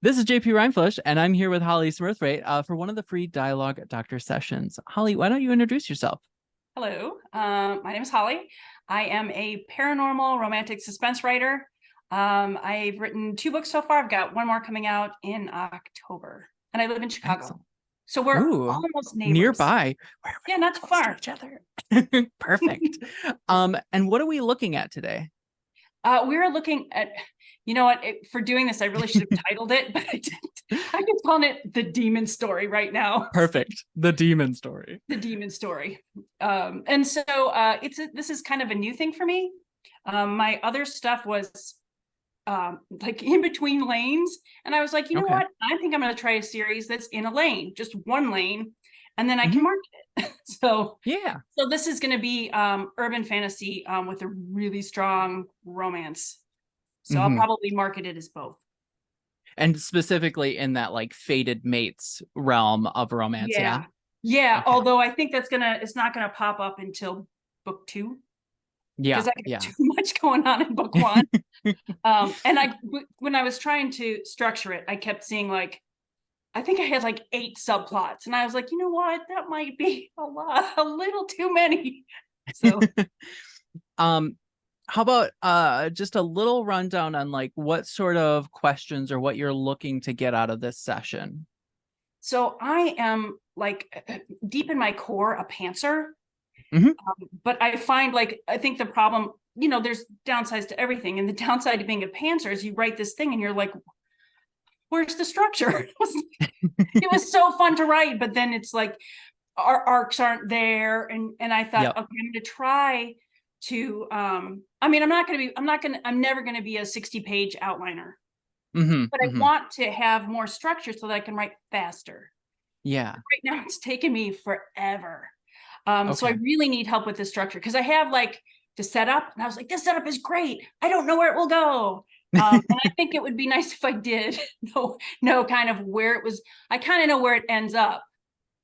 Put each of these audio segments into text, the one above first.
This is JP Rindfleisch, and I'm here with Hollie Smurthwaite for one of the free Dialogue Doctor sessions. Hollie, why don't you introduce yourself? Hello, my name is Hollie. I am a paranormal romantic suspense writer. I've written 2 books so far. I've got one more coming out in October, and I live in Chicago. Excellent. So we're Ooh, almost neighbors. nearby. We're Yeah, really not too close to far. each other. Perfect. And what are we looking at today? We're looking at, you know what, for doing this, I really should have titled it, but I didn't. I'm just calling it The Demon Story right now. Perfect. The demon story. The Demon Story. And so this is kind of a new thing for me. My other stuff was like in between lanes, and I was like, you know Okay. what, I think I'm going to try a series that's in a lane, just one lane, and then I can Hmm. market it. so Yeah. so this is going to be urban fantasy with a really strong romance, so I'll Hmm. probably market it as both. And specifically in that like fated mates realm of romance. Yeah. Yeah, Okay. although I think it's not gonna pop up until book 2, because Yeah. I got Yeah. too much going on in book 1. And when I was trying to structure it, I kept seeing, like, I think I had like 8 subplots, and I was like, you know what, that might be a little too many. So um, how about just a little rundown on like what sort of questions or what you're looking to get out of this session? I am, like, deep in my core a pantser. Hmm. But I think the problem, there's downsides to everything, and the downside to being a pantser is you write this thing and you're like, where's the structure? It was so fun to write, but then it's like our arcs aren't there, and I thought, Yep. okay, I'm going to try to I'm never going to be a 60-page outliner, Hmm. but I Hmm. want to have more structure so that I can write faster. Yeah. Right now it's taken me forever. So I Okay. really need help with the structure, because I have, like, the setup, and I was like, this setup is great, I don't know where it will go. And I think it would be nice if I did know kind of where it was. I kind of know where it ends up.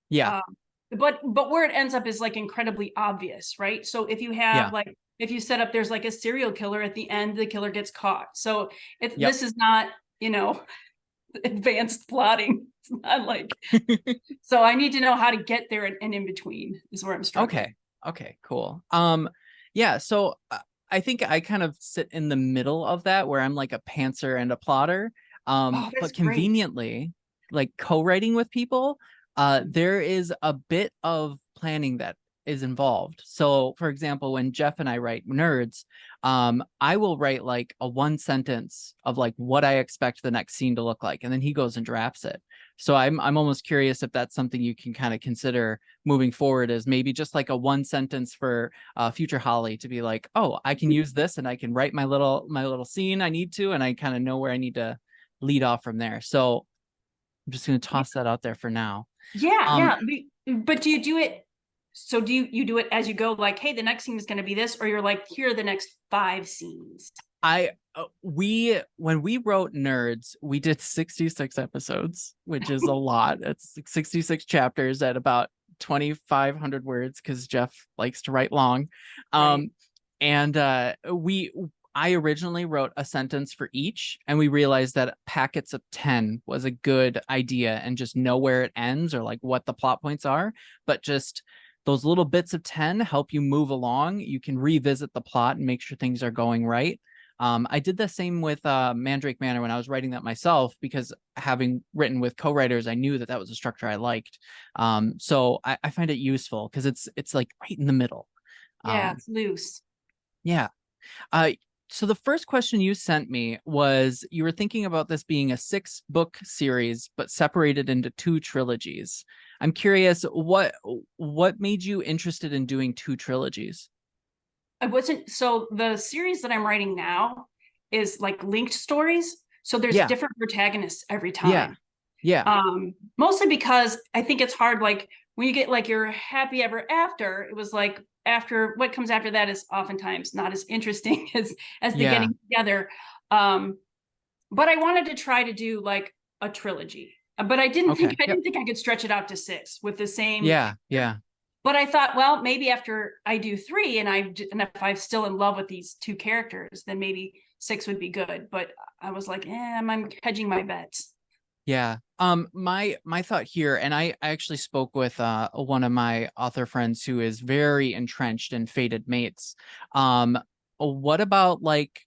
Yeah. um, but where it ends up is, like, incredibly obvious, right? So if you have, Yeah. like, if you set up, there's like a serial killer at the end, the killer gets caught, so Yep. this is not, you know advanced plotting. It's not like, so I need to know how to get there, and in between is where I'm struggling. Okay. Okay. Cool. Yeah. So I think I kind of sit in the middle of that where I'm like a pantser and a plotter. Oh, that's But great. conveniently, like co-writing with people, there is a bit of planning that is involved. So, for example, when Jeff and I write Nerds, I will write like a one sentence of like what I expect the next scene to look like, and then he goes and drafts it. So I'm almost curious if that's something you can kind of consider moving forward, as maybe just like a one sentence for future Hollie to be like, oh, I can use this and I can write my little scene I need to, and I kind of know where I need to lead off from there. So I'm just going to toss that out there for now. Yeah, Um, yeah. But do you do it? So do you do it as you go? Like, hey, the next scene is going to be this, or you're like, here are the next 5 scenes. I we when we wrote Nerds, we did 66 episodes, which is a lot. It's like 66 chapters at about 2,500 words because Jeff likes to write long. Right. Um, and I originally wrote a sentence for each, and we realized that packets of 10 was a good idea, and just know where it ends or like what the plot points are, but just those little bits of 10 help you move along. You can revisit the plot and make sure things are going right. I did the same with Mandrake Manor when I was writing that myself, because having written with co-writers, I knew that that was a structure I liked. So I find it useful because it's like right in the middle. Yeah, Um, it's loose. yeah. Uh, so the first question you sent me was you were thinking about this being a 6-book series, but separated into 2 trilogies. I'm curious, what made you interested in doing 2 trilogies? I wasn't So the series that I'm writing now is like linked stories. So there's Yeah, different protagonists every yeah, time. yeah, Mostly because I think it's hard, like, when you get like your happy ever after, it was like, after what comes after that is oftentimes not as interesting as the yeah. getting together. Um, but I wanted to try to do like a trilogy. But Okay. I Yep. didn't think I could stretch it out to 6 with the same Yeah, character. yeah. But I thought, well, maybe after I do 3, and if I'm still in love with these 2 characters, then maybe 6 would be good. But I was like, I'm hedging my bets. Yeah. My thought here, and I actually spoke with one of my author friends who is very entrenched in Fated Mates. What about like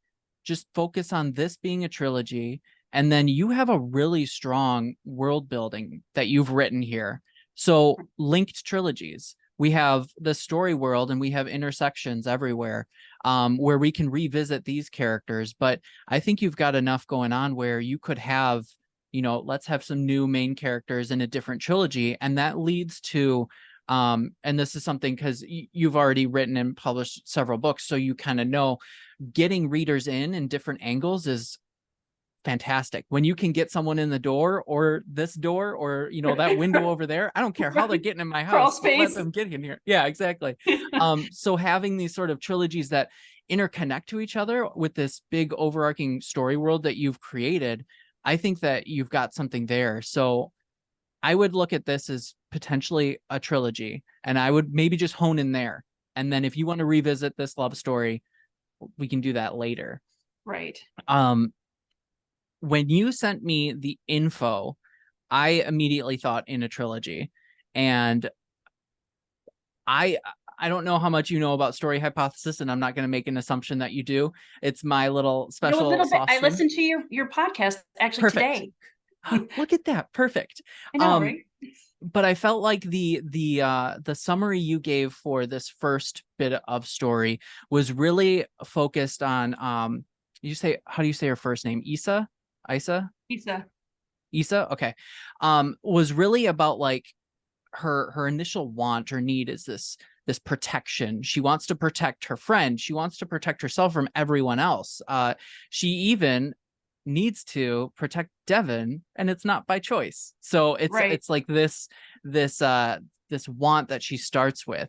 just focus on this being a trilogy, and then you have a really strong world building that you've written here. So linked trilogies. We have the story world and we have intersections everywhere, where we can revisit these characters. But I think you've got enough going on where you could have, let's have some new main characters in a different trilogy. And that leads to, and this is something because you've already written and published several books, so you kind of know getting readers in different angles is fantastic. When you can get someone in the door or this door or, that window over there, I don't care how they're getting in my Crawl house, but let space. them get in here. Yeah, exactly. So having these sort of trilogies that interconnect to each other with this big overarching story world that you've created, I think that you've got something there. So I would look at this as potentially a trilogy, and I would maybe just hone in there. And then if you want to revisit this love story, we can do that later. Right. When you sent me the info, I immediately thought in a trilogy. And I don't know how much you know about story hypothesis, and I'm not going to make an assumption that you do. It's my little You know, a special little bit. sauce I thing. listened to your podcast actually Perfect. today. Look at that. Perfect. I know, right? But I felt like the summary you gave for this first bit of story was really focused on how do you say her first name? Isa? Pizza. Isa? Okay. Was really about like her initial want or need is this protection. She wants to protect her friend. She wants to protect herself from everyone else. She even needs to protect Devin, and it's not by choice. So Right. it's like this want that she starts with.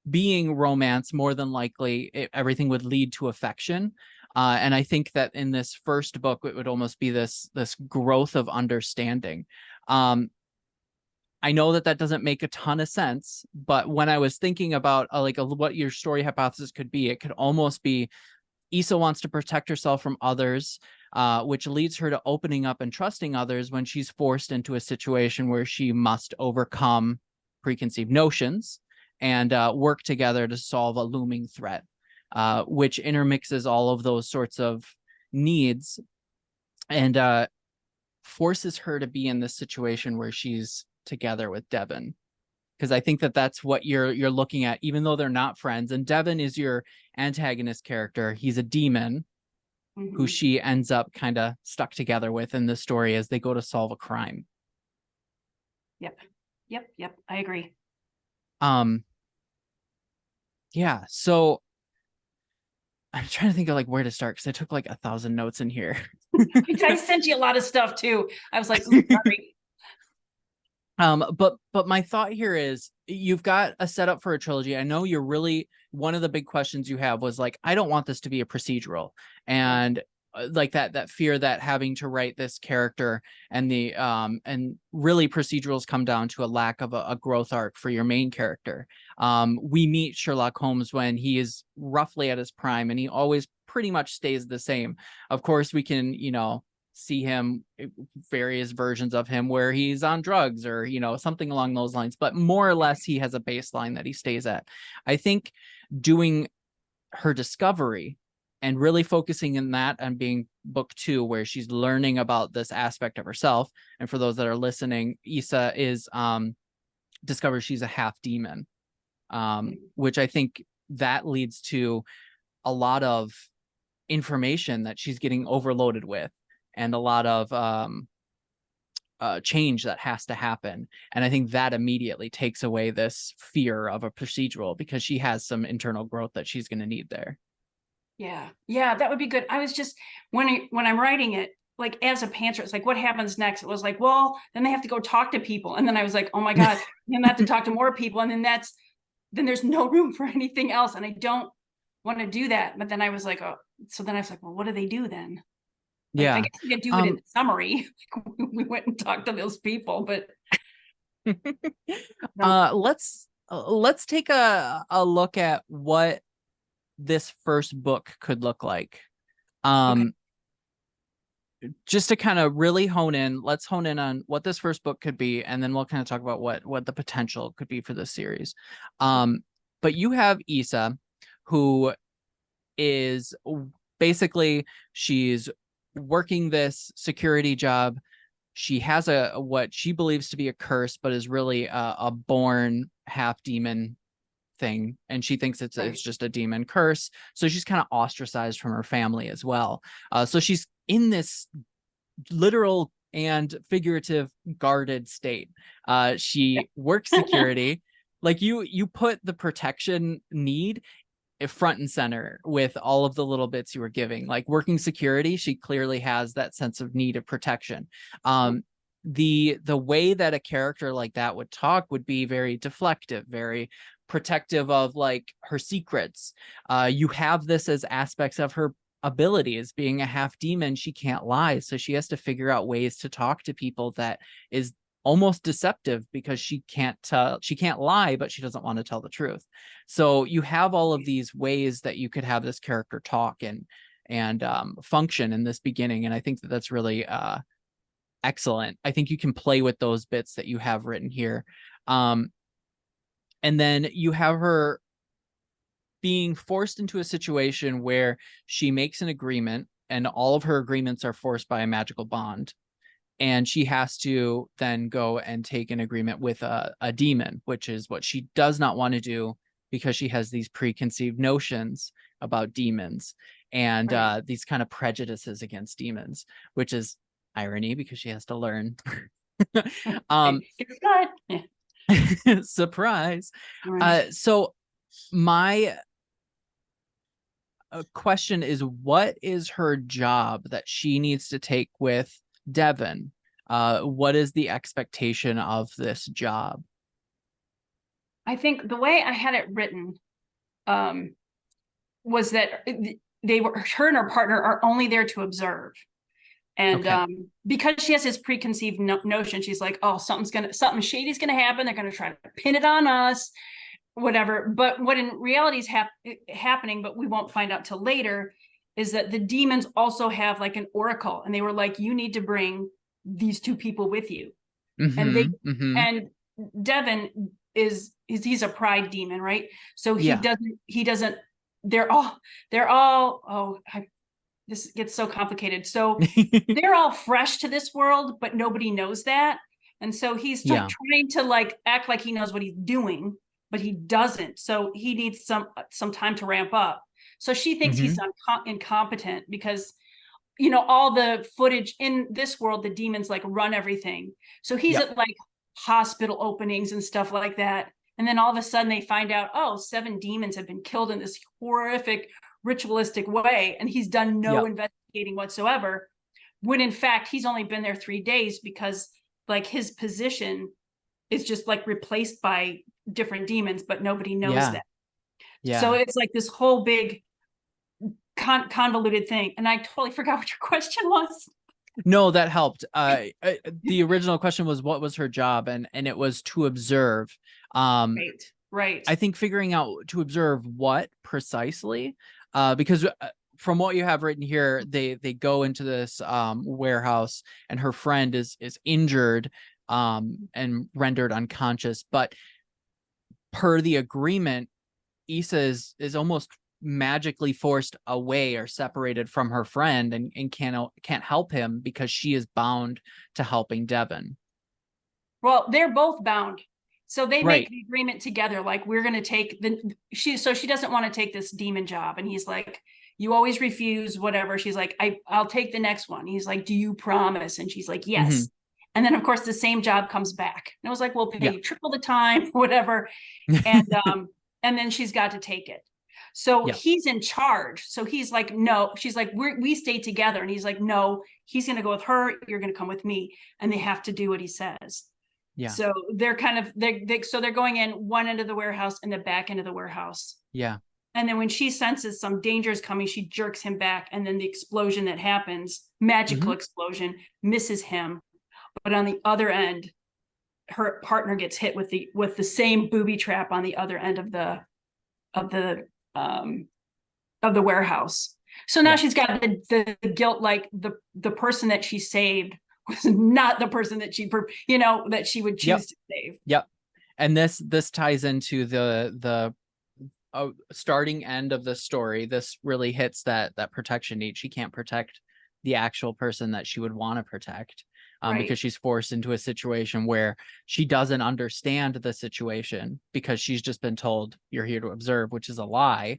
Being romance, more than likely, everything would lead to affection. And I think that in this first book, it would almost be this growth of understanding. I know that that doesn't make a ton of sense, but when I was thinking about what your story hypothesis could be, it could almost be Issa wants to protect herself from others, which leads her to opening up and trusting others when she's forced into a situation where she must overcome preconceived notions and work together to solve a looming threat, which intermixes all of those sorts of needs and forces her to be in this situation where she's together with Devin. Because I think that that's what you're looking at, even though they're not friends. And Devin is your antagonist character. He's a demon who she ends up kind of stuck together with in the story as they go to solve a crime. Yep. I agree. Yeah. So I'm trying to think of like where to start because I took like 1,000 notes in here. I sent you a lot of stuff too. I was like, ooh, sorry. But my thought here is you've got a setup for a trilogy. I know you're really one of the big questions you have was like, I don't want this to be a procedural, and like that fear that having to write this character and and really procedurals come down to a lack of a growth arc for your main character. We meet Sherlock Holmes when he is roughly at his prime, and he always pretty much stays the same. Of course, we can, see him, various versions of him where he's on drugs or something along those lines, but more or less he has a baseline that he stays at. I think doing her discovery and really focusing in that and being book 2 where she's learning about this aspect of herself, and for those that are listening, Issa is discovers she's a half demon, which I think that leads to a lot of information that she's getting overloaded with and a lot of change that has to happen. And I think that immediately takes away this fear of a procedural because she has some internal growth that she's going to need there. Yeah, that would be good. I was just when I'm writing it, like as a pantser, it's like, what happens next? It was like, well, then they have to go talk to people. And then I was like, oh my God, then they have to talk to more people. And then there's no room for anything else. And I don't want to do that. But then I was like, oh, so then I was like, well, what do they do then? Like, Yeah. I guess we could do it in summary. We went and talked to those people, but let's take a look at what this first book could look like. Okay. just to kind of really hone in, let's hone in on what this first book could be, and then we'll kind of talk about what the potential could be for this series. But you have Issa, who is basically, she's working this security job. She has a what she believes to be a curse, but is really a born half demon thing, and she thinks it's just a demon curse. So she's kind of ostracized from her family as well. So she's in this literal and figurative guarded state. She works security. Like you put the protection need front and center with all of the little bits you were giving. Like working security, she clearly has that sense of need of protection. The way that a character like that would talk would be very deflective, very protective of like her secrets. You have this as aspects of her abilities. Being a half demon, she can't lie, so she has to figure out ways to talk to people that is almost deceptive, because she can't lie, but she doesn't want to tell the truth. So you have all of these ways that you could have this character talk and function in this beginning, and I think that that's really excellent. I think you can play with those bits that you have written here. And then you have her being forced into a situation where she makes an agreement, and all of her agreements are forced by a magical bond. And she has to then go and take an agreement with a demon, which is what she does not want to do, because she has these preconceived notions about demons and these kind of prejudices against demons, which is irony because she has to learn. Surprise. So my question is, what is her job that she needs to take with Devon? What is the expectation of this job? I think the way I had it written was that her and her partner are only there to observe. And because she has this preconceived notion, she's like, oh, something shady's gonna happen. They're gonna try to pin it on us, whatever. But what in reality is happening, but we won't find out till later, is that the demons also have like an oracle, and they were like, you need to bring these two people with you. And Devon he's a pride demon, right? So he doesn't they're all this gets so complicated. So they're all fresh to this world, but nobody knows that. And so he's trying to like act like he knows what he's doing, but he doesn't. So he needs some time to ramp up. So she thinks he's incompetent because, all the footage in this world, the demons like run everything. So he's at like hospital openings and stuff like that. And then all of a sudden they find out, 7 demons have been killed in this horrific ritualistic way. And he's done no investigating whatsoever. When in fact, he's only been there 3 days because like his position is just like replaced by different demons, but nobody knows that. So it's like this whole big convoluted thing. And I totally forgot what your question was. No, that helped. The original question was, what was her job? And it was to observe. Right. I think figuring out to observe what precisely, because from what you have written here, they go into this warehouse, and her friend is injured and rendered unconscious. But per the agreement, Issa is almost magically forced away or separated from her friend, and can't help him because she is bound to helping Devon. Well, they're both bound. So they make the agreement together, like, we're going to take she doesn't want to take this demon job. And he's like, you always refuse, whatever. She's like, I'll take the next one. He's like, do you promise? And she's like, yes. And then of course the same job comes back. And I was like, we'll pay you triple the time, whatever. And then she's got to take it. So he's in charge. So he's like, no, she's like, we stay together. And he's like, no, he's going to go with her. You're going to come with me. And they have to do what he says. Yeah. So they're kind of, they're going in one end of the warehouse and the back end of the warehouse. Yeah. And then when she senses some danger is coming, she jerks him back. And then the explosion that happens, magical explosion, misses him. But on the other end, her partner gets hit with the same booby trap on the other end of the warehouse. So now Yeah. she's got the guilt, like the person that she saved was not the person that that she would Yep. choose to save. Yep. And this ties into the starting end of the story. This really hits that protection need. She can't protect the actual person that she would want to protect, because Right. she's forced into a situation where she doesn't understand the situation because she's just been told you're here to observe, which is a lie.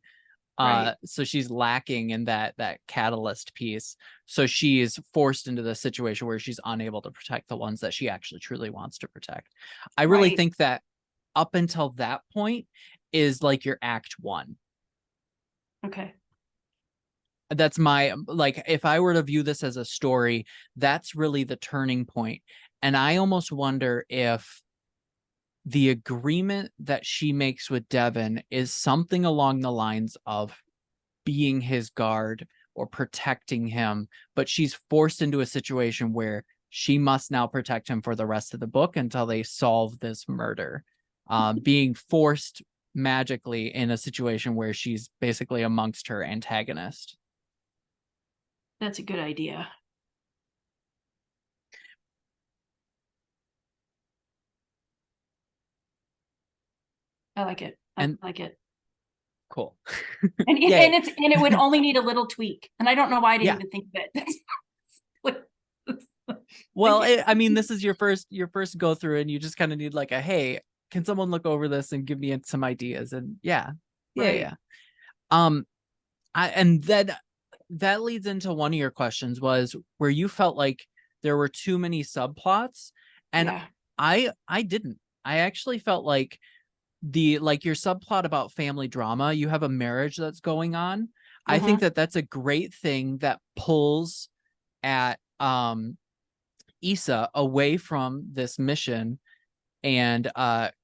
Right. So she's lacking in that catalyst piece. So she's forced into the situation where she's unable to protect the ones that she actually truly wants to protect. I really Right. think that up until that point is like your act one. Okay. That's my, like, if I were to view this as a story, that's really the turning point. And I almost wonder if the agreement that she makes with Devin is something along the lines of being his guard or protecting him, but she's forced into a situation where she must now protect him for the rest of the book until they solve this murder. Being forced magically in a situation where she's basically amongst her antagonist. That's a good idea. I like it. I And like it. cool. And Yay. it would only need a little tweak. And I don't know why I didn't Yeah. even think of it. Well, I mean, this is your first go through, and you just kind of need like a, hey, can someone look over this and give me some ideas? And yeah, yeah, Right. yeah. Um, and then that leads into one of your questions, was where you felt like there were too many subplots, and Yeah. I didn't. I actually felt like your subplot about family drama, you have a marriage that's going on. I think Uh-huh. that that's a great thing that pulls at Issa away from this mission, and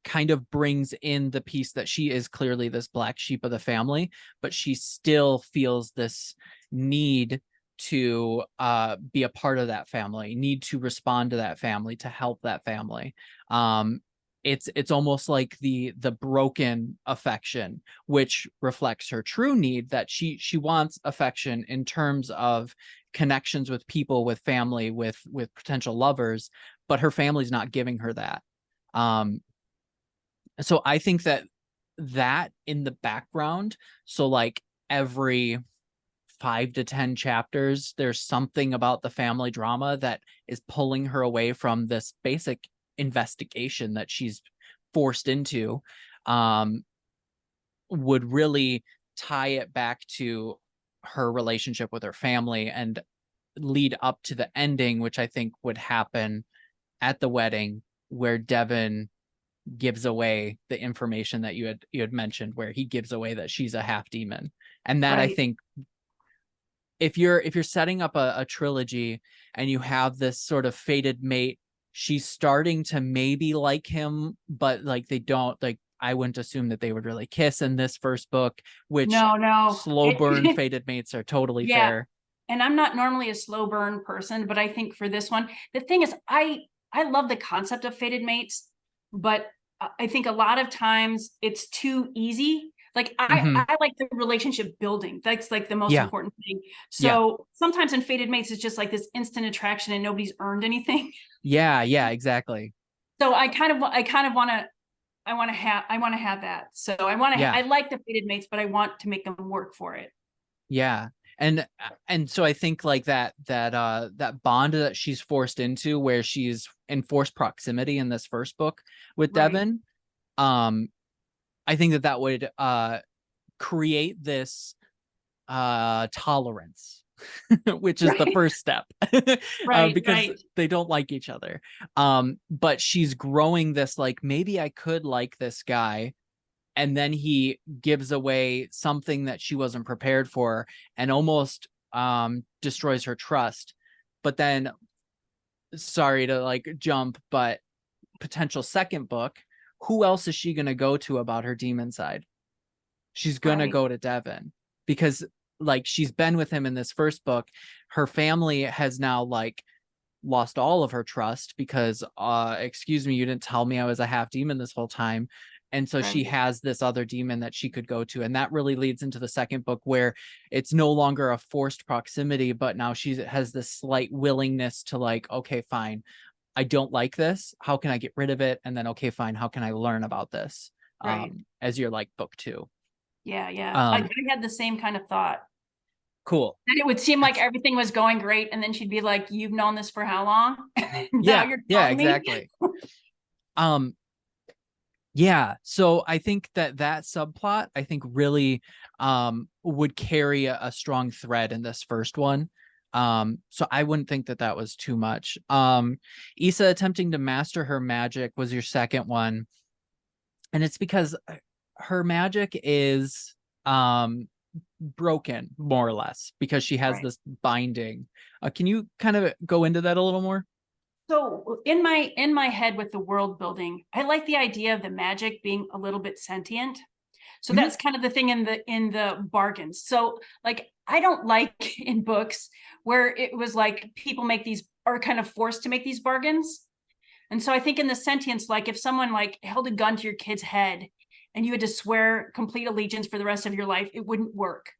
kind of brings in the piece that she is clearly this black sheep of the family, but she still feels this need to be a part of that family, need to respond to that family, to help that family. It's almost like the broken affection, which reflects her true need, that she wants affection in terms of connections with people, with family, with potential lovers, but her family's not giving her that. um so I think that in the background, so like every 5 to 10 chapters, there's something about the family drama that is pulling her away from this basic investigation that she's forced into, um, would really tie it back to her relationship with her family and lead up to the ending, which I think would happen at the wedding, where Devin gives away the information that you had mentioned, where he gives away that she's a half demon. And that, I Right. think, if you're setting up a trilogy and you have this sort of fated mate, she's starting to maybe like him, but like they don't, like, I wouldn't assume that they would really kiss in this first book, which No, no. slow burn fated mates are totally Yeah. fair. And I'm not normally a slow burn person, but I think for this one, the thing is, I love the concept of fated mates, but I think a lot of times it's too easy. Like Hmm. I like the relationship building. That's like the most Yeah. important thing. Yeah. So sometimes in fated mates, it's just like this instant attraction and nobody's earned anything. Yeah. Yeah. Exactly. So I kind of want to I want to have that. So Yeah. I like the fated mates, but I want to make them work for it. Yeah. And so I think like that bond that she's forced into, where she's in forced proximity in this first book with Right. Devin, um I think that would create this tolerance, which is the Right. first step. Right. Because Right. they don't like each other. But she's growing this, like, maybe I could like this guy, and then he gives away something that she wasn't prepared for, and almost destroys her trust. But then, sorry to like jump, but potential second book, who else is she going to go to about her demon side? She's going to Right. go to Devin, because like she's been with him in this first book. Her family has now like lost all of her trust because excuse me, you didn't tell me I was a half demon this whole time. And so she Right. has this other demon that she could go to. And that really leads into the second book, where it's no longer a forced proximity, but now she has this slight willingness to like, okay, fine, I don't like this. How can I get rid of it? And then, okay, fine, how can I learn about this? Right. As your like book two. Yeah. Yeah. I Um, had the same kind of thought. cool. And it would seem like That's, everything was going great. And then she'd be like, you've known this for how long? Now yeah, you're yeah, telling me. exactly. Um, yeah, so I think that subplot, I think, really would carry a strong thread in this first one. So I wouldn't think that was too much. Issa attempting to master her magic was your second one, and it's because her magic is broken, more or less, because she has Right. this binding. Can you kind of go into that a little more? So in my head with the world building, I like the idea of the magic being a little bit sentient. So Mhm. that's kind of the thing in the bargains. So like I don't like in books where it was like people make these are kind of forced to make these bargains. And so I think in the sentience, like if someone like held a gun to your kid's head and you had to swear complete allegiance for the rest of your life, it wouldn't work.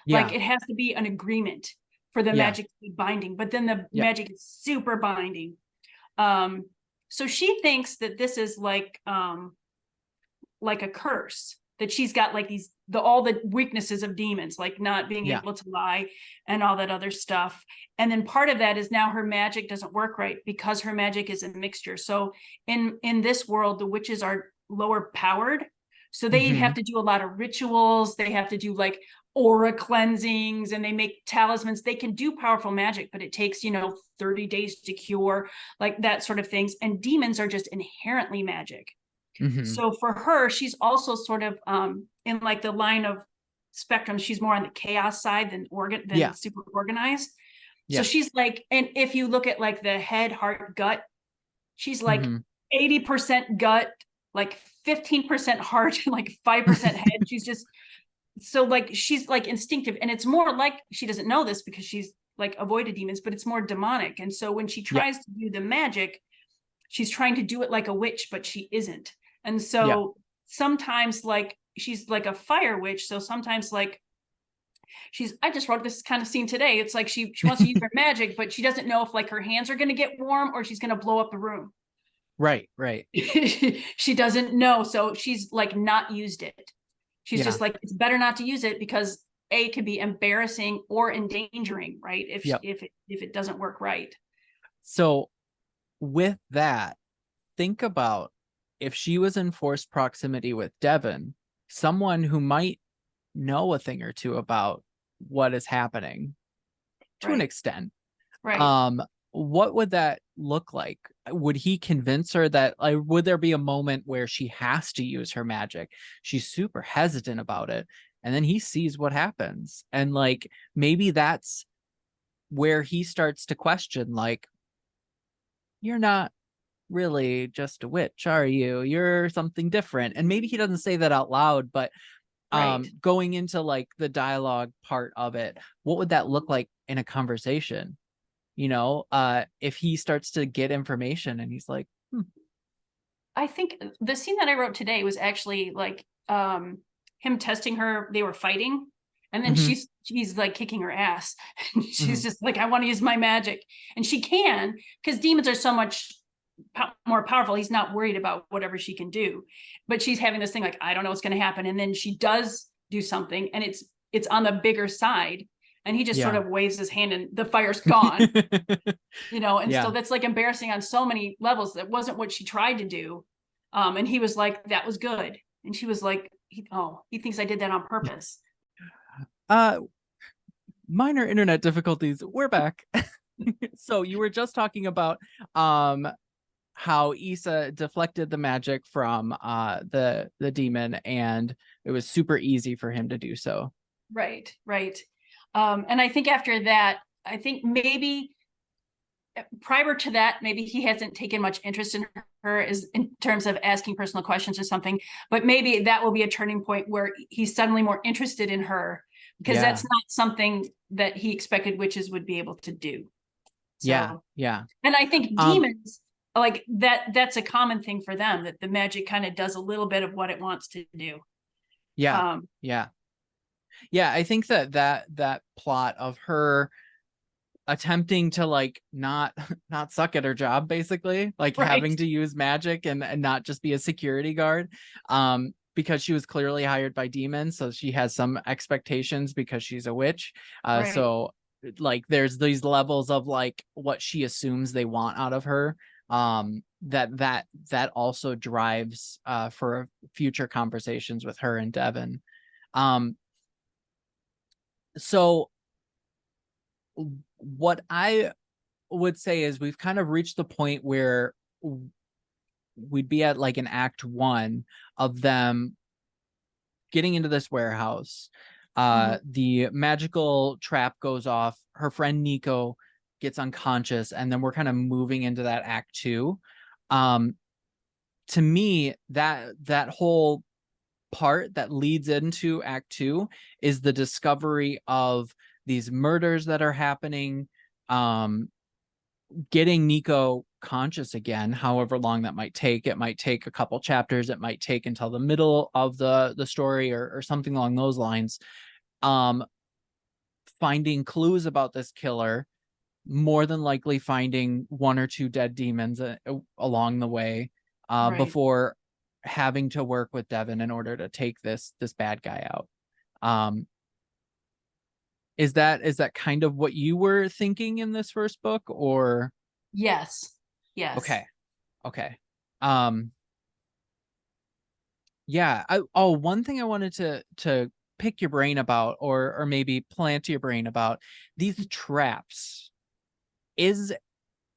Like Yeah, it has to be an agreement for the yeah, magic to be binding, but then the yeah. magic is super binding. Um, so she thinks that this is like a curse, that she's got like all the weaknesses of demons, like not being Yeah. able to lie and all that other stuff. And then part of that is now her magic doesn't work right because her magic is a mixture. So in this world, the witches are lower powered. So they have Hmm. to do a lot of rituals. They have to do like aura cleansings, and they make talismans. They can do powerful magic, but it takes, 30 days to cure, like that sort of things. And demons are just inherently magic. Hmm. So for her, she's also sort of in like the line of spectrum. She's more on the chaos side than Yeah, super organized. So yeah. she's like, and if you look at like the head, heart, gut, she's like Hmm. 80% gut, like 15% heart, like 5% head. She's just so like she's like instinctive, and it's more like she doesn't know this because she's like avoided demons, but it's more demonic. And so when she Yeah, tries to do the magic, she's trying to do it like a witch, but she isn't. And yeah. so sometimes like she's like a fire witch. So sometimes like I just wrote this kind of scene today. It's like she wants to use her magic, but she doesn't know if like her hands are going to get warm or she's going to blow up the room. Right, right. She doesn't know. So she's like not used it. She's Yeah. just like, it's better not to use it because it could be embarrassing or endangering, right? Yep. If it doesn't work right. So with that, think about if she was in forced proximity with Devon, someone who might know a thing or two about what is happening to an Right. extent. Right. Um, what would that look like? Would he convince her that, like, would there be a moment where she has to use her magic? She's super hesitant about it. And then he sees what happens. And like maybe that's where he starts to question, like, you're not really just a witch, are you? You're something different. And maybe he doesn't say that out loud, but Right. going into like the dialogue part of it, what would that look like in a conversation? If he starts to get information and he's like, I think the scene that I wrote today was actually like him testing her. They were fighting, and then mhm, she's like kicking her ass. She's mhm, just like, I want to use my magic, and she can because demons are so much more powerful. He's not worried about whatever she can do, but she's having this thing like, I don't know what's going to happen, and then she does do something, and it's on the bigger side, and he just sort yeah. of waves his hand, and the fire's gone. And so Yeah. that's like embarrassing on so many levels. That wasn't what she tried to do. And he was like, that was good. And she was like, he thinks I did that on purpose. Uh, Minor internet difficulties. We're back. So you were just talking about how Issa deflected the magic from the demon, and it was super easy for him to do so. Right, right. And I think after that, I think maybe prior to that, maybe he hasn't taken much interest in her as in terms of asking personal questions or something, but maybe that will be a turning point where he's suddenly more interested in her because Yeah. that's not something that he expected witches would be able to do. Yeah. So, Yeah. and I think Um, demons like that's a common thing for them, that the magic kind of does a little bit of what it wants to do. Yeah. Um, Yeah. Yeah. I think that plot of her attempting to like not suck at her job, basically, like right, having to use magic and not just be a security guard, because she was clearly hired by demons, so she has some expectations because she's a witch. right, So like there's these levels of like what she assumes they want out of her, that also drives for future conversations with her and Devin. So what I would say is we've kind of reached the point where we'd be at like an act one of them getting into this warehouse. mhm, The magical trap goes off. Her friend Nico gets unconscious, and then we're kind of moving into that act two. Um, to me, that whole part that leads into act two is the discovery of these murders that are happening, getting Nico conscious again, however long that might take. It might take a couple chapters, it might take until the middle of the story, or something along those lines. um Finding clues about this killer, more than likely finding one or two dead demons along the way, right. before having to work with Devin in order to take this bad guy out. um is that kind of what you were thinking in this first book, or? Yes, yes. Okay. Okay. Um, yeah. One thing I wanted to pick your brain about, or maybe plant your brain about these traps. Is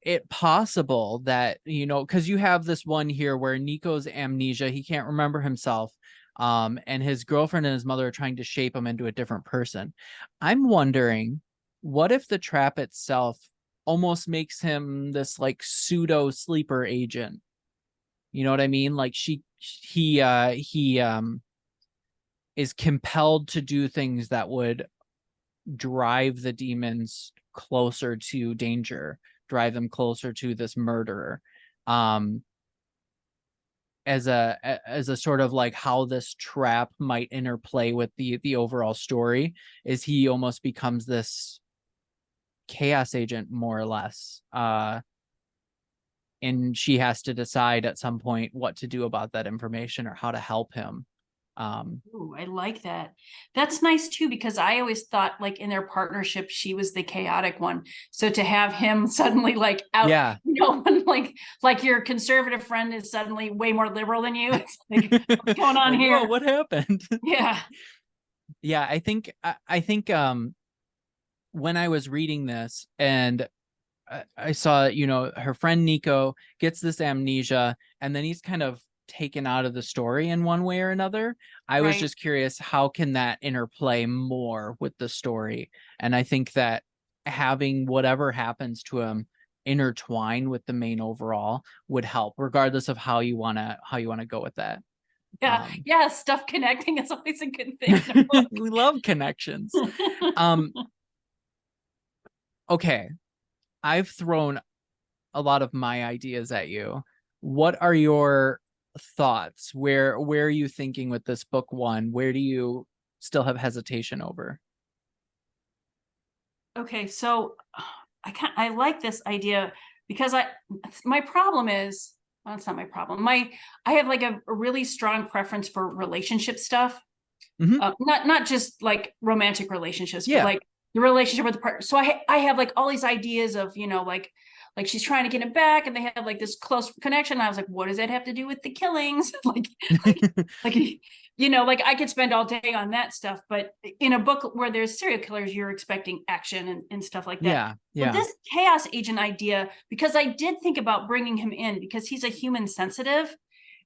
it possible that, because you have this one here where Nico's amnesia, he can't remember himself, and his girlfriend and his mother are trying to shape him into a different person. I'm wondering, what if the trap itself almost makes him this like pseudo sleeper agent? You know what I mean? Like he is compelled to do things that would drive the demons closer to danger, drive them closer to this murderer. Um, as a sort of like how this trap might interplay with the overall story, is he almost becomes this chaos agent, more or less. And she has to decide at some point what to do about that information, or how to help him. Um, Ooh, I like that. That's nice too, because I always thought like in their partnership, she was the chaotic one. So to have him suddenly like out, yeah. when like your conservative friend is suddenly way more liberal than you, it's like, what's going on Like, whoa, here? what happened? Yeah, Yeah, I think when I was reading this, and I saw, her friend Nico gets this amnesia, and then he's kind of taken out of the story in one way or another. I was right. just curious, how can that interplay more with the story? And I think that having whatever happens to him intertwine with the main overall would help, regardless of how you want to go with that. Yeah, Um, yeah. Stuff connecting is always a good thing in a book. we love connections. Um, okay, I've thrown a lot of my ideas at you. What are your thoughts? Where are you thinking with this book one? Where do you still have hesitation over? Okay, so I like this idea because my problem is, well, it's not my problem. I have like a really strong preference for relationship stuff. Hmm. Not just like romantic relationships, but Yeah. like the relationship with the partner. So I have like all these ideas of, like she's trying to get him back and they have like this close connection. I was like, what does that have to do with the killings? Like like I could spend all day on that stuff, but in a book where there's serial killers, you're expecting action and stuff like that. Yeah. But Yeah. this chaos agent idea, because I did think about bringing him in because he's a human sensitive,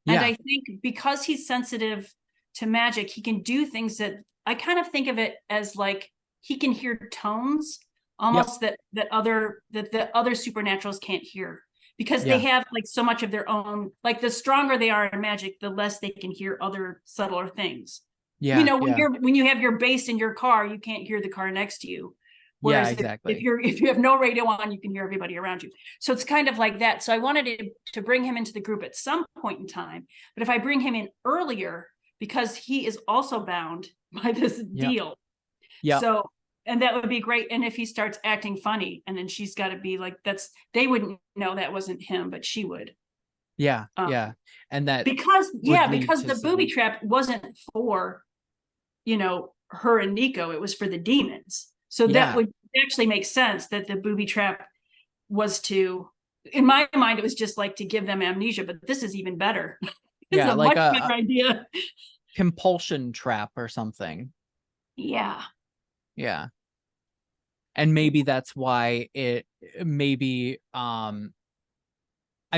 and Yeah. I think because he's sensitive to magic, he can do things that I kind of think of it as like he can hear tones Yep. almost that the other supernaturals can't hear, because they Yeah. have like so much of their own, like the stronger they are in magic, the less they can hear other subtler things. Yeah. When Yeah. you have your bass in your car, you can't hear the car next to you. Yeah, Whereas if exactly. you have no radio on, you can hear everybody around you. So it's kind of like that. So I wanted to bring him into the group at some point in time. But if I bring him in earlier, because he is also bound by this Yep. deal. Yep. So, and that would be great. And if he starts acting funny, and then she's got to be like, they wouldn't know that wasn't him, but she would. Yeah. Yeah. And that Because would lead because to the booby some, trap wasn't for, her and Nico, it was for the demons. So that yeah. would actually make sense that the booby trap was to, in my mind, it was just like to give them amnesia, but this is even better. This is Yeah. a Like much a better idea. compulsion trap or something. Yeah. Yeah. And maybe that's why it maybe, I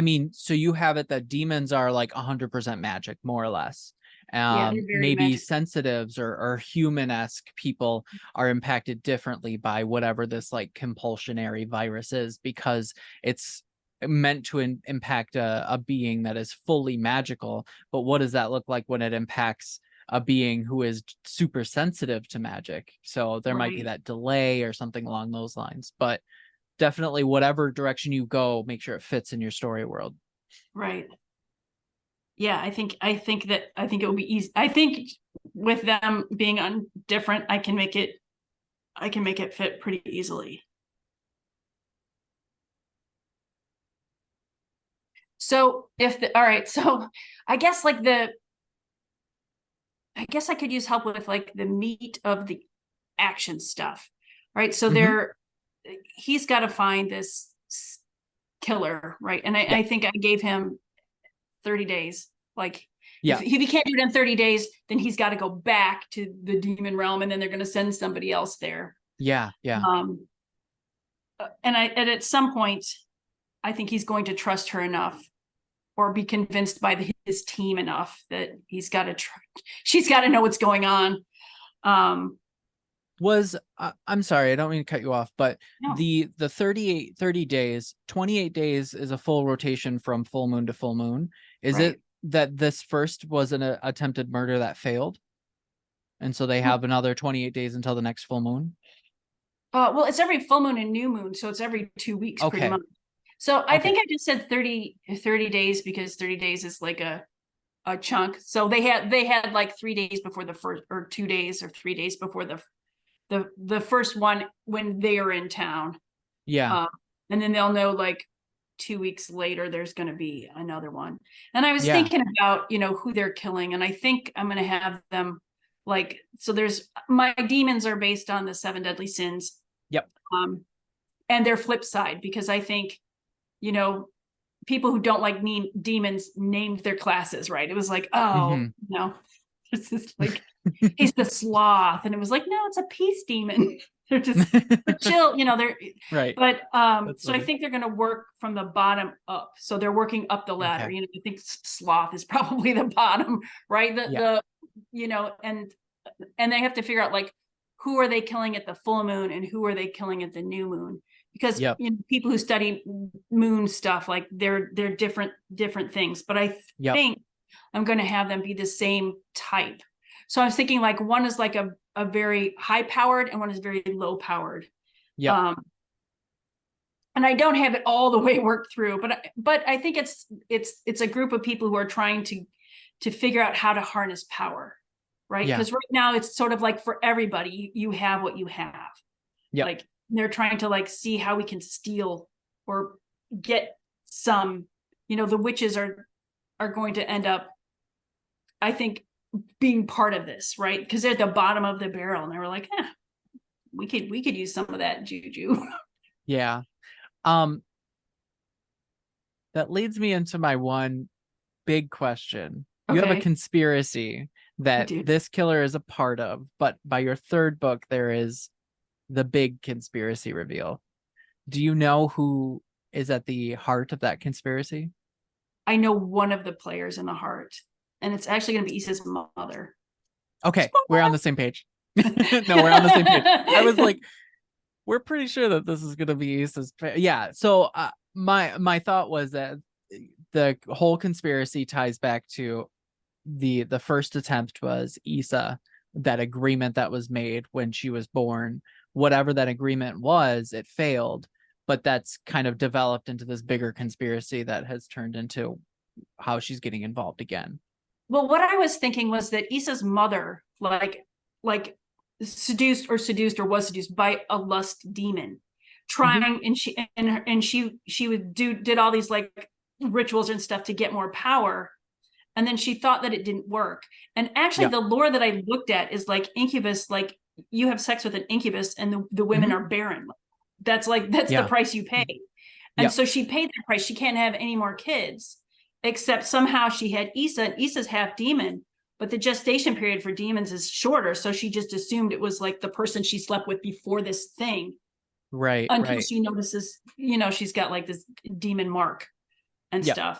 mean, so you have it that demons are like 100% magic, more or less. Yeah, they're very Maybe magic. sensitives or human-esque people are impacted differently by whatever this like compulsionary virus is, because it's meant to impact a being that is fully magical. But what does that look like when it impacts a being who is super sensitive to magic? So there might be Right. that delay or something along those lines. But definitely whatever direction you go, make sure it fits in your story world. Right. Yeah, I think it will be easy. I think with them being on different, I can make it fit pretty easily. So all right, so I guess like I guess I could use help with like the meat of the action stuff. Right. So Mm-hmm. he's got to find this killer, right? And Yep. I think I gave him 30 days. Like if Yeah. he can't do it in 30 days, then he's got to go back to the demon realm, and then they're going to send somebody else there. Yeah. Yeah. Um, and at some point, I think he's going to trust her enough or be convinced by his team enough that she's got to know what's going on. I'm sorry, I don't mean to cut you off, but No, the 30 days, 28 days is a full rotation from full moon to full moon. Is right. it that this first was an attempted murder that failed, and so they have another 28 days until the next full moon? Well, it's every full moon and new moon, so it's every 2 weeks pretty Okay. much. So I Okay. think I just said 30 days because 30 days is like a chunk. So they had like 3 days before the first, or 2 days or 3 days before the first one when they are in town. Yeah. And then they'll know like 2 weeks later there's going to be another one. And I was Yeah. thinking about, who they're killing, and I think I'm going to have them like, so there's my demons are based on the 7 deadly sins. Yep. And their flip side, because I think, you know, people who don't like demons named their classes right. It was like, oh Mm-hmm. no, this is like he's the sloth, and it was like, no, it's a peace demon. They're just chill, they're Right. but That's so I funny. think they're going to work from the bottom up, so they're working up the ladder. Okay. I think sloth is probably the bottom, right? Yeah. And they have to figure out like who are they killing at the full moon and who are they killing at the new moon, because Yep. people who study moon stuff, like they're different things, but I Yep. think I'm going to have them be the same type. So I was thinking like one is like a very high powered and one is very low powered. Yep. And I don't have it all the way worked through, but I think it's a group of people who are trying to figure out how to harness power, right? Yeah. Because right now it's sort of like for everybody, you have what you have. Yep. Like they're trying to like see how we can steal or get some, the witches are going to end up, I think, being part of this, right? Because they're at the bottom of the barrel, and they were like, we could use some of that juju. Yeah. That leads me into my one big question. You have a Okay, conspiracy I that do. this killer is a part of, but by your third book, there is the big conspiracy reveal. Do you know who is at the heart of that conspiracy? I know one of the players in the heart, and it's actually going to be Issa's mother. Okay, we're on the same page. No, we're on the same page. I was like, we're pretty sure that this is going to be Issa's. Yeah. So my thought was that the whole conspiracy ties back to the first attempt was Issa, that agreement that was made when she was born whatever that agreement was, it failed. But that's kind of developed into this bigger conspiracy that has turned into how she's getting involved again. Well, what I was thinking was that Issa's mother, like seduced or was seduced by a lust demon, trying, and she would did all these like rituals and stuff to get more power. And then she thought that it didn't work. And actually, the lore that I looked at is like incubus, like you have sex with an incubus and the women are barren. That's the price you pay. And so she paid that price. She can't have any more kids, except somehow she had Issa, and Issa's half demon, but the gestation period for demons is shorter. So she just assumed it was like the person she slept with before this thing. Right. Until she notices, she's got like this demon mark and stuff.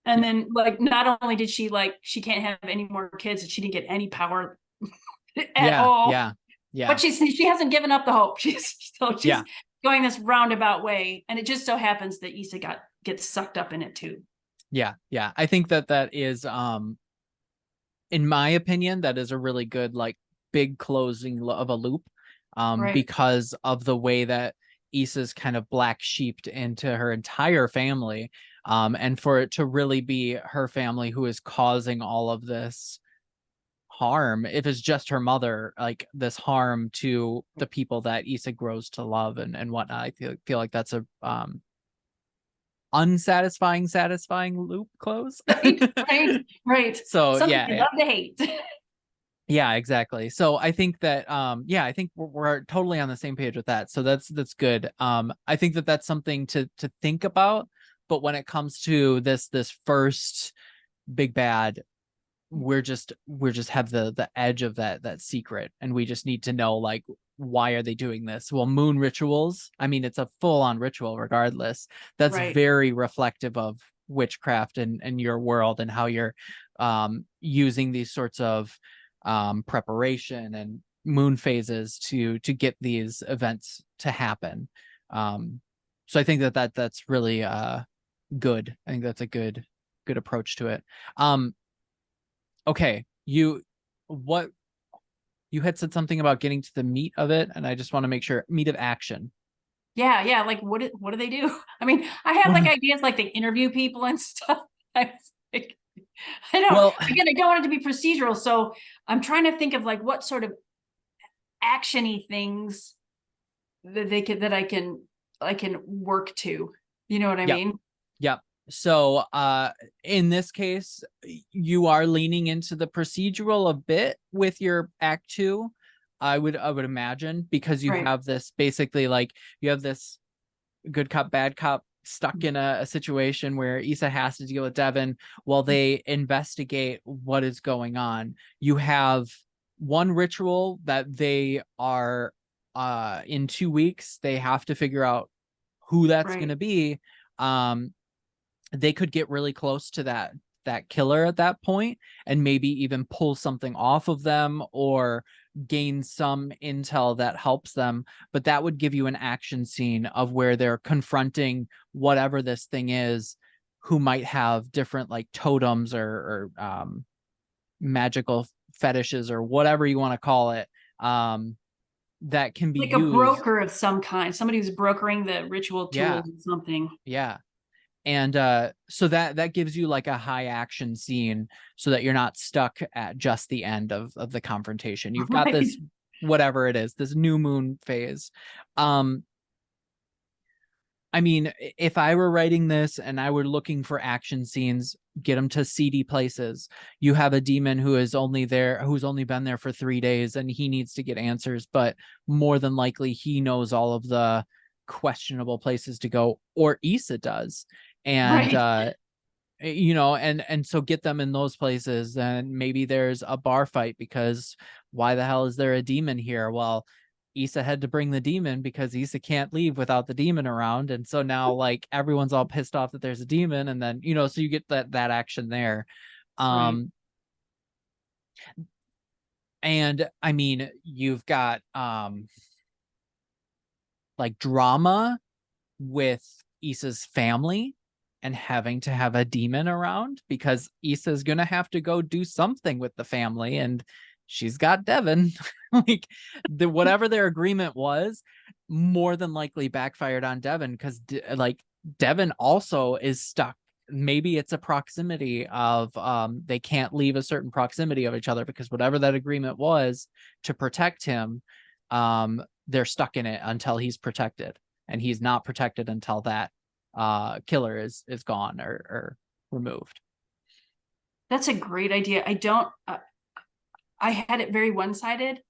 And then like, not only did she she can't have any more kids, and she didn't get any power at all. Yeah. But she hasn't given up the hope. She's going this roundabout way. And it just so happens that Issa gets sucked up in it too. Yeah. I think that is, in my opinion, that is a really good, like, big closing of a loop, because of the way that Issa's kind of black sheeped into her entire family. And for it to really be her family who is causing all of this harm, if it's just her mother, like this harm to the people that Issa grows to love and whatnot. I feel like that's a unsatisfying, satisfying loop close. Right. So something you love to hate. Yeah, exactly. So I think that I think we're totally on the same page with that. So that's good. I think that that's something to think about. But when it comes to this first big bad, we're just have the edge of that secret, and we just need to know, like, why are they doing this? Well, moon rituals, I mean, it's a full-on ritual regardless. That's very reflective of witchcraft and your world, and how you're using these sorts of preparation and moon phases to get these events to happen. So I think that's really good. I think that's a good approach to it. Okay, you had said something about getting to the meat of it, and I just want to make sure, meat of action. Yeah. Like, what do they do? I mean, I have like ideas, like they interview people and stuff. I was like, again, I don't want it to be procedural, so I'm trying to think of like what sort of actiony things that I can work to. You know what I mean? Yep. So in this case, you are leaning into the procedural a bit with your act 2. I would imagine, because you have this, basically, like, you have this good cop, bad cop stuck in a situation where Issa has to deal with Devin while they investigate what is going on. You have one ritual that they are in 2 weeks, they have to figure out who that's going to be. They could get really close to that killer at that point, and maybe even pull something off of them or gain some intel that helps them. But that would give you an action scene of where they're confronting whatever this thing is, who might have different, like, totems or magical fetishes or whatever you want to call it, that can be like used. A broker of some kind, somebody who's brokering the ritual tools or something. And so that gives you like a high action scene, so that you're not stuck at just the end of the confrontation. You've got this, whatever it is, this new moon phase. I mean, if I were writing this and I were looking for action scenes, get them to seedy places. You have a demon who's only been there for 3 days, and he needs to get answers, but more than likely he knows all of the questionable places to go, or Issa does. And and so get them in those places. And maybe there's a bar fight, because why the hell is there a demon here? Well, Issa had to bring the demon because Issa can't leave without the demon around. And so now, like, everyone's all pissed off that there's a demon, and then, so you get that action there. And I mean, you've got like drama with Issa's family and having to have a demon around, because Issa's gonna have to go do something with the family, and she's got Devin. Like whatever their agreement was, more than likely backfired on Devin, because like Devin also is stuck. Maybe it's a proximity of they can't leave a certain proximity of each other, because whatever that agreement was to protect him, they're stuck in it until he's protected, and he's not protected until that killer is gone or removed. That's a great idea. I had it very one-sided.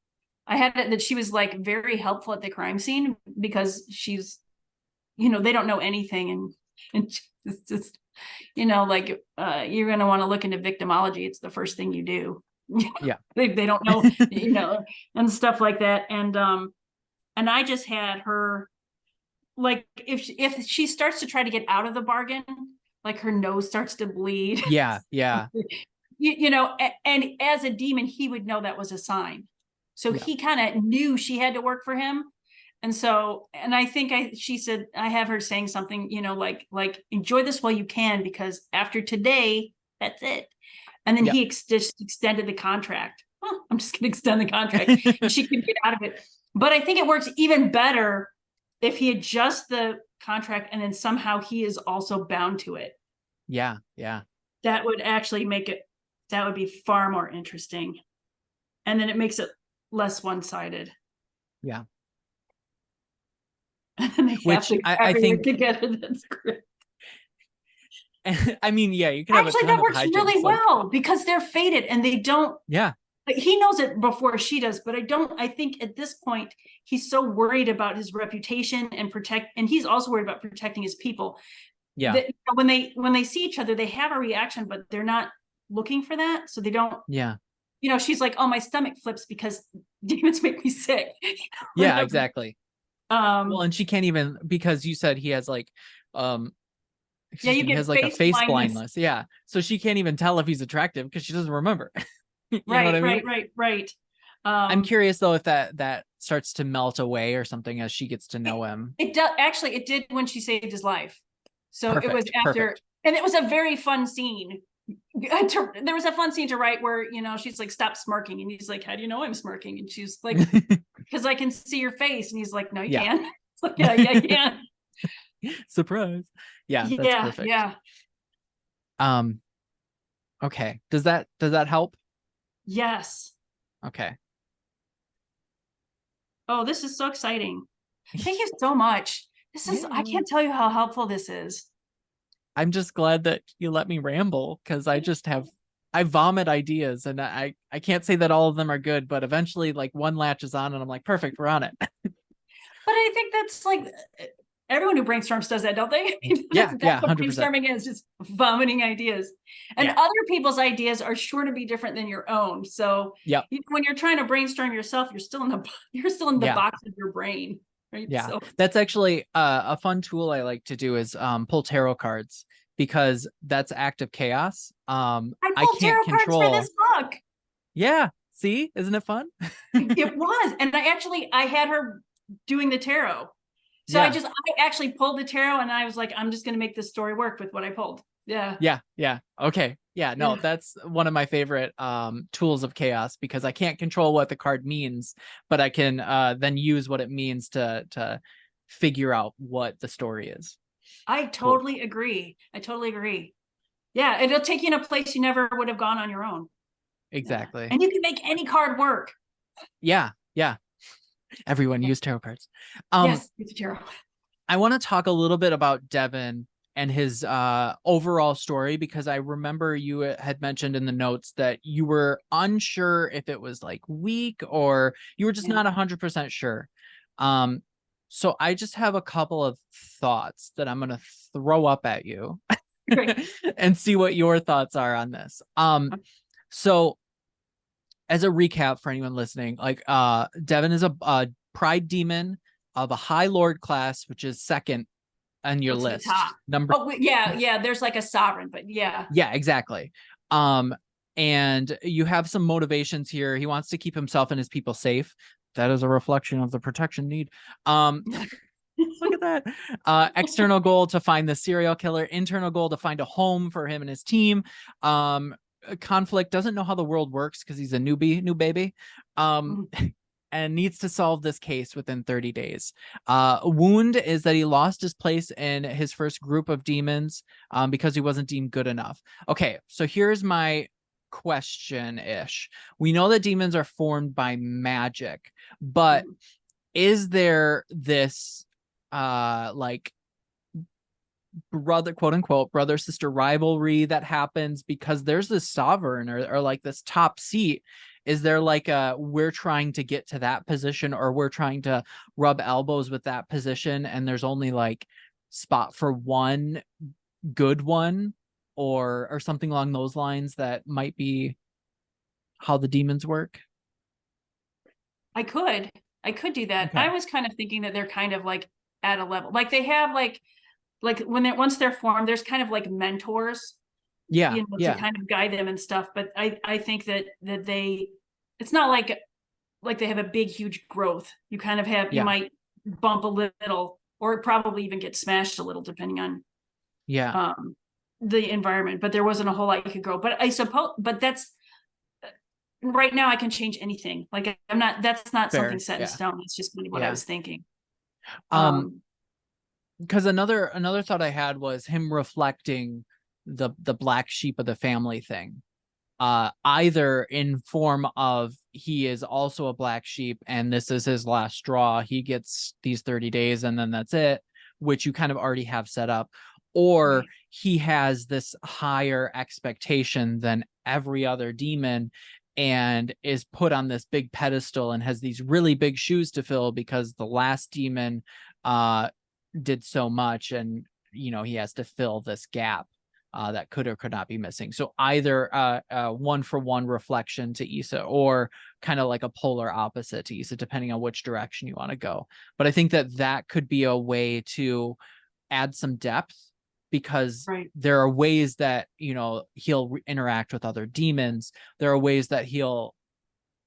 I had it that she was like very helpful at the crime scene because she's, they don't know anything, and it's just, like you're going to want to look into victimology. It's the first thing you do. Yeah. They don't know, and stuff like that. And I just had her, like, if she starts to try to get out of the bargain, like her nose starts to bleed. Yeah. And as a demon, he would know that was a sign. So he kind of knew she had to work for him. And so, and I think she said, I have her saying something, like enjoy this while you can, because after today, that's it. And then he just extended the contract. Oh, I'm just going to extend the contract. And she could get out of it. But I think it works even better if he adjusts the contract and then somehow he is also bound to it. Yeah. That would actually that would be far more interesting. And then it makes it less one-sided. Yeah. And they which I think together. That's great. I mean, yeah, you can actually that works really well because they're fated and they don't. Yeah. He knows it before she does, but I think at this point he's so worried about his reputation and he's also worried about protecting his people. Yeah. That when they see each other, they have a reaction, but they're not looking for that. So they don't. Yeah. She's like, oh, my stomach flips because demons make me sick. Yeah, exactly. Well, and she can't even, because you said he has like he has like a face blindness. Yeah. So she can't even tell if he's attractive because she doesn't remember. You know what I mean? Right. I'm curious though if that starts to melt away or something as she gets to know him. It does actually. It did when she saved his life. So it was after, and it was a very fun scene. There was a fun scene to write where she's like, stop smirking, and he's like, how do you know I'm smirking? And she's like, because I can see your face. And he's like, no, you can't. It's like, yeah, you can. Surprise. Yeah, that's perfect. Yeah. Okay. Does that help? Yes. Okay. Oh, this is so exciting. Thank you so much. I can't tell you how helpful this is. I'm just glad that you let me ramble, because I vomit ideas, and I can't say that all of them are good, but eventually like one latches on and I'm like, perfect, we're on it. But I think that's like everyone who brainstorms does that, don't they? That's 100%. What brainstorming is, just vomiting ideas. And other people's ideas are sure to be different than your own. So when you're trying to brainstorm yourself, you're still in the box of your brain. Right? Yeah. So. That's actually a fun tool I like to do is pull tarot cards, because that's active chaos. I pulled can't tarot control cards for this book. Yeah. See, isn't it fun? It was. And I had her doing the tarot. So I actually pulled the tarot and I was like, I'm just going to make this story work with what I pulled. Yeah. Yeah. Okay. Yeah. No, that's one of my favorite tools of chaos, because I can't control what the card means, but I can then use what it means to figure out what the story is. I totally agree. Yeah. It'll take you in a place you never would have gone on your own. Exactly. And you can make any card work. Yeah. Everyone use tarot cards. Yes, use tarot. I want to talk a little bit about Devin and his overall story, because I remember you had mentioned in the notes that you were unsure if it was like weak or you were just not 100% sure. So I just have a couple of thoughts that I'm going to throw up at you and see what your thoughts are on this. So as a recap for anyone listening, like Devin is a pride demon of a high lord class, which is second on your list. Number. Oh yeah. There's like a sovereign, but yeah. Yeah, exactly. And you have some motivations here. He wants to keep himself and his people safe. That is a reflection of the protection need. Look at that. External goal to find the serial killer. Internal goal to find a home for him and his team. conflict, doesn't know how the world works because he's a new baby. Mhm. And needs to solve this case within 30 days. Wound is that he lost his place in his first group of demons because he wasn't deemed good enough. Okay, so here's my question-ish. We know that demons are formed by magic, but is there this like brother, quote unquote, brother sister rivalry that happens because there's this sovereign or like this top seat? Is there like a we're trying to get to that position, or we're trying to rub elbows with that position, and there's only like spot for one good one, or something along those lines that might be how the demons work? I could. I could do that. I Okay. was kind of thinking that they're kind of like at a level, like they have like when they're once they're formed, there's kind of like mentors, Yeah, to yeah, kind of guide them and stuff. But I think that they, it's not like they have a big huge growth. You kind of have, you yeah, might bump a little, or probably even get smashed a little depending on yeah. the environment. But there wasn't a whole lot you could grow. But I suppose, but that's right now I can change anything. Like I'm not, that's not something Fair. set in Yeah, stone. It's just kind of what I yeah. was thinking. um Um, because another thought I had was him reflecting the black sheep of the family thing, either in form of he is also a black sheep and this is his last straw, he gets these 30 days and then that's it, which you kind of already have set up, or right. he has this higher expectation than every other demon and is put on this big pedestal and has these really big shoes to fill because the last demon did so much, and he has to fill this gap that could or could not be missing. So either one for one reflection to Issa, or kind of like a polar opposite to Issa, depending on which direction you want to go. But I think that could be a way to add some depth, because Right. there are ways that he'll interact with other demons. There are ways that he'll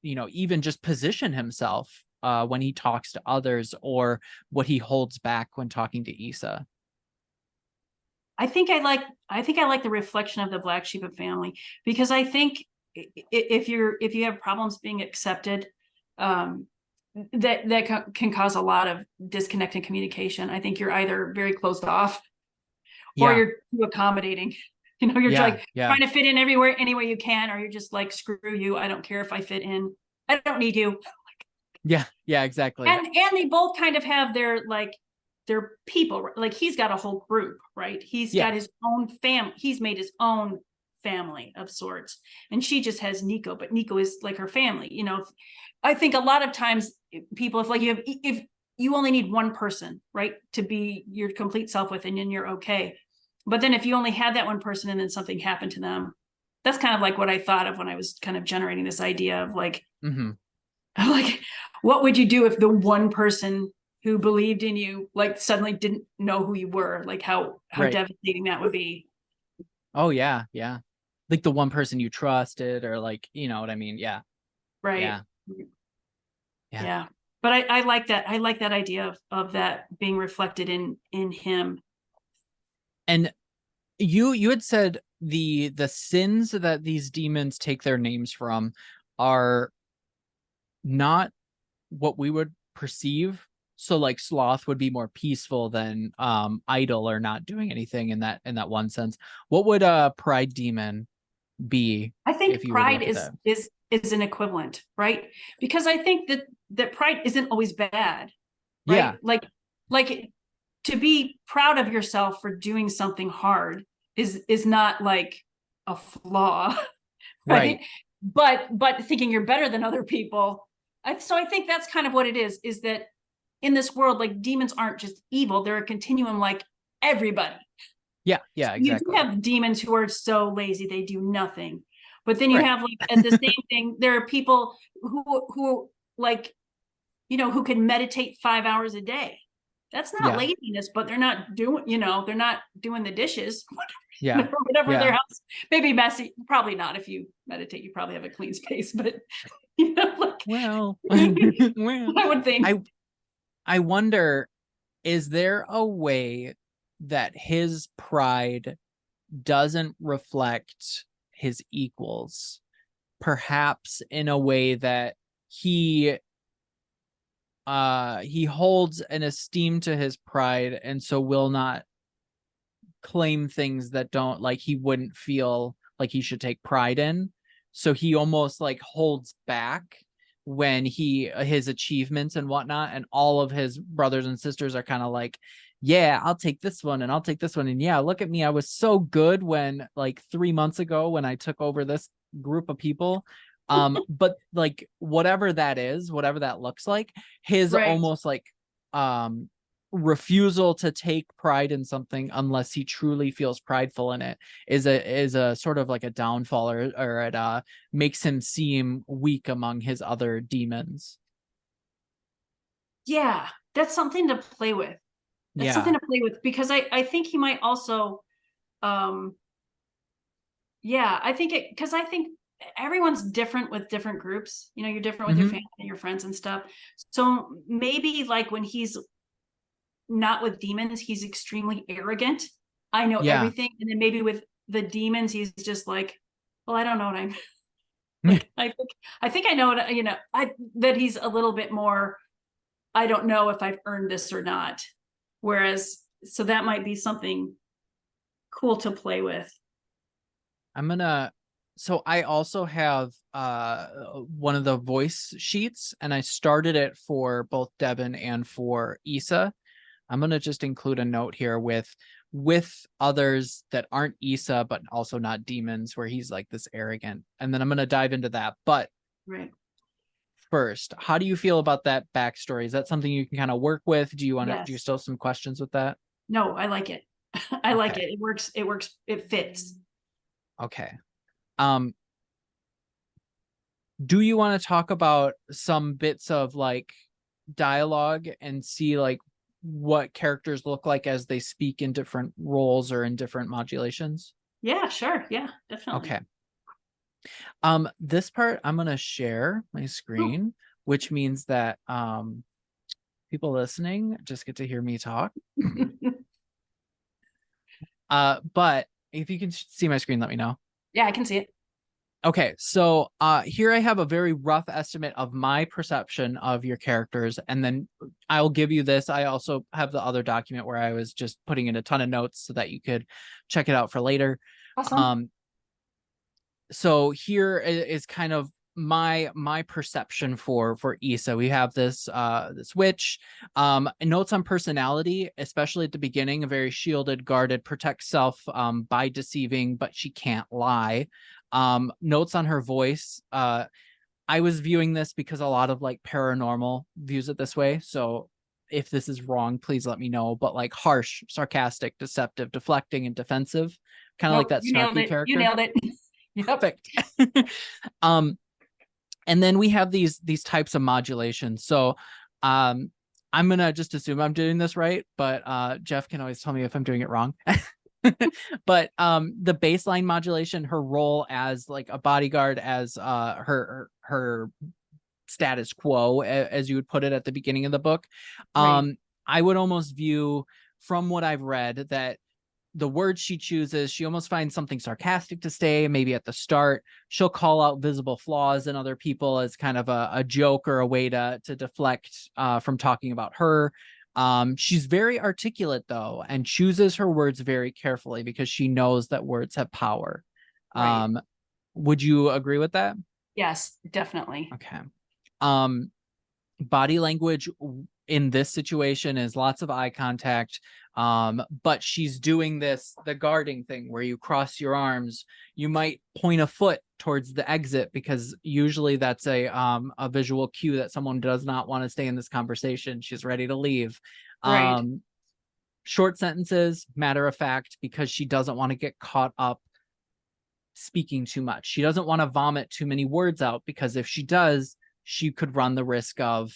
even just position himself when he talks to others, or what he holds back when talking to Issa. I think I like the reflection of the black sheep of family, because I think if you have problems being accepted, um, that can cause a lot of disconnect in communication. I think you're either very closed off or Yeah, you're too accommodating. You're yeah, like yeah, trying to fit in everywhere, any way you can, or you're just like, screw you. I don't care if I fit in. I don't need you. yeah, yeah, exactly. And they both kind of have their people. Like he's got a whole group, right? He's Yeah, got his own family. He's made his own family of sorts, and she just has Nico, but Nico is like her family. I think a lot of times people, if you only need one person, right, to be your complete self with, and then you're okay. But then if you only had that one person and then something happened to them, that's kind of like what I thought of when I was kind of generating this idea of like, mm-hmm. like, what would you do if the one person who believed in you like suddenly didn't know who you were? Like how Right. devastating that would be. Oh yeah, yeah. Like the one person you trusted, or like, what I mean? Yeah, Right. yeah, yeah. Yeah. But I like that. I like that idea of that being reflected in him. And you had said the sins that these demons take their names from are not what we would perceive. So like sloth would be more peaceful than idle or not doing anything in that one sense. What would a pride demon be I if think you were to pride look at is that? is an equivalent, right? Because I think that pride isn't always bad, Yeah, right? Like to be proud of yourself for doing something hard is not like a flaw, right. right? But thinking you're better than other people. So I think that's kind of what it is that in this world, like demons aren't just evil, they're a continuum like everybody. Yeah, So yeah, you do exactly. have demons who are so lazy they do nothing. But then you Right. have like at the same thing, there are people who like, who can meditate 5 hours a day. That's not Yeah, laziness, but they're not doing the dishes, yeah, whatever their yeah. house may be messy. Probably not. If you meditate, you probably have a clean space, but like Well, well, I would think. I I wonder, is there a way that his pride doesn't reflect his equals, perhaps in a way that he holds an esteem to his pride, and so will not claim things that don't, like, he wouldn't feel like he should take pride in. So he almost like holds back when his achievements and whatnot, and all of his brothers and sisters are kind of like, yeah, I'll take this one and I'll take this one, and yeah, look at me, I was so good when, like, 3 months ago when I took over this group of people. But like, whatever that is, whatever that looks like, his Right. almost like refusal to take pride in something unless he truly feels prideful in it is a sort of like a downfall, or it makes him seem weak among his other demons. Yeah, that's something to play with. That's something Yeah. to play with, because I think he might also, um yeah, I think it, because I think everyone's different with different groups. You know, you're different with your Hmm. family and your friends and stuff. So maybe like when he's not with demons, he's extremely arrogant. I know Yeah. everything. And then maybe with the demons, he's just like, well, I don't know what I'm like. I think I know what, I that he's a little bit more, I don't know if I've earned this or not. Whereas, so that might be something cool to play with. I'm gonna So I also have one of the voice sheets, and I started it for both Devin and for Issa. I'm gonna just include a note here with others that aren't Issa but also not demons, where he's like this arrogant, and then I'm gonna dive into that. But Right. first, how do you feel about that backstory? Is that something you can kind of work with? Do you Yes. still have some questions with that? No, I like it. I like Okay. it. It works. It works. It fits. Okay. Um, do you want to talk about some bits of like dialogue and see like what characters look like as they speak in different roles or in different modulations? Yeah, sure. Yeah, definitely. Okay. This part I'm gonna share my Oh. screen, which means that people listening just get to hear me talk. But if you can see my screen, let me know. Yeah, I can see it. Okay, so here I have a very rough estimate of my perception of your characters, and then I'll give you this. I also have the other document where I was just putting in a ton of notes so that you could check it out for later. Awesome. Um, so here is kind of my perception for Issa. We have this witch. Notes on personality, especially at the beginning, very shielded, guarded, protects self by deceiving, but she can't lie. Notes on her voice. I was viewing this because a lot of like paranormal views it this way. So if this is wrong, please let me know. But like harsh, sarcastic, deceptive, deflecting, and defensive, kind of like Nope, that you nailed snarky it. You character. nailed it. Yep. Perfect. um, and then we have these types of modulations. So I'm gonna just assume I'm doing this right, but Jeff can always tell me if I'm doing it wrong. But the baseline modulation, her role as like a bodyguard, as her status quo, as you would put it at the beginning of the book, Right. I would almost view from what I've read that the words she chooses, she almost finds something sarcastic to say, maybe at the start. She'll call out visible flaws in other people as kind of a joke or a way to deflect from talking about her. She's very articulate, though, and chooses her words very carefully because she knows that words have power. Right. Um, would you agree with that? Yes, definitely. Okay. Um, Body language in this situation is lots of eye contact, but she's doing the guarding thing where you cross your arms. You might point a foot towards the exit because usually that's a visual cue that someone does not want to stay in this conversation. She's ready to leave. Right. um Short sentences, matter of fact, because she doesn't want to get caught up speaking too much. She doesn't want to vomit too many words out, because if she does, she could run the risk of